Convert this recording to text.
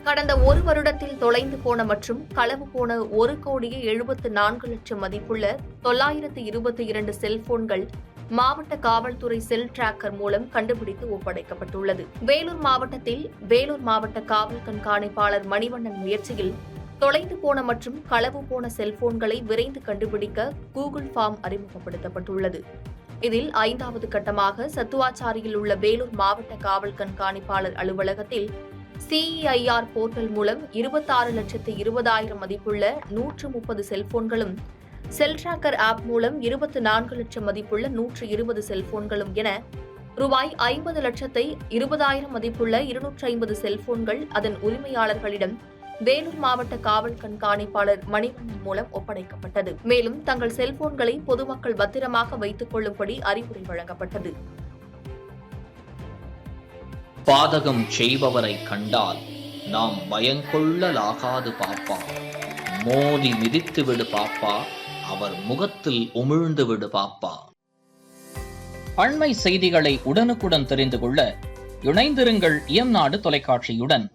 கடந்த ஒரு வருடத்தில் தொலைந்து போன மற்றும் களவு போன 1,74,00,000 மதிப்புள்ள 922 செல்போன்கள் மாவட்ட காவல்துறை செல் டிராக்கர் மூலம் கண்டுபிடித்து ஒப்படைக்கப்பட்டுள்ளது. வேலூர் மாவட்டத்தில் வேலூர் மாவட்ட காவல் கண்காணிப்பாளர் மணிவண்ணன் முயற்சியில் தொலைந்து போன மற்றும் களவு போன செல்போன்களை விரைந்து கண்டுபிடிக்க கூகுள் ஃபார்ம் அறிமுகப்படுத்தப்பட்டுள்ளது. இதில் 5வது கட்டமாக சத்துவாச்சாரியில் உள்ள வேலூர் மாவட்ட காவல் கண்காணிப்பாளர் அலுவலகத்தில் CEIR போர்ட்டல் மூலம் 26,20,000 மதிப்புள்ள 130 செல்போன்களும், செல் டிராக்கர் ஆப் மூலம் 24 லட்சம் மதிப்புள்ள 120 செல்போன்களும் என ரூபாய் 50,20,000 மதிப்புள்ள 250 செல்போன்கள் அதன் உரிமையாளர்களிடம் வேலூர் மாவட்ட காவல் கண்காணிப்பாளர் மணிவண்ணன் மூலம் ஒப்படைக்கப்பட்டது. மேலும் தங்கள் செல்போன்களை பொதுமக்கள் பத்திரமாக வைத்துக் கொள்ளும்படி அறிவுரை வழங்கப்பட்டது. பாதகம் செய்பவரை கண்டால் நாம் பயங்கொள்ளலாகாது பாப்பா, மோதி மிதித்து விடு பாப்பா, அவர் முகத்தில் உமிழ்ந்து விடு பாப்பா. அண்மை செய்திகளை உடனுக்குடன் தெரிந்து கொள்ள இணைந்திருங்கள் இயம்நாடு தொலைக்காட்சியுடன்.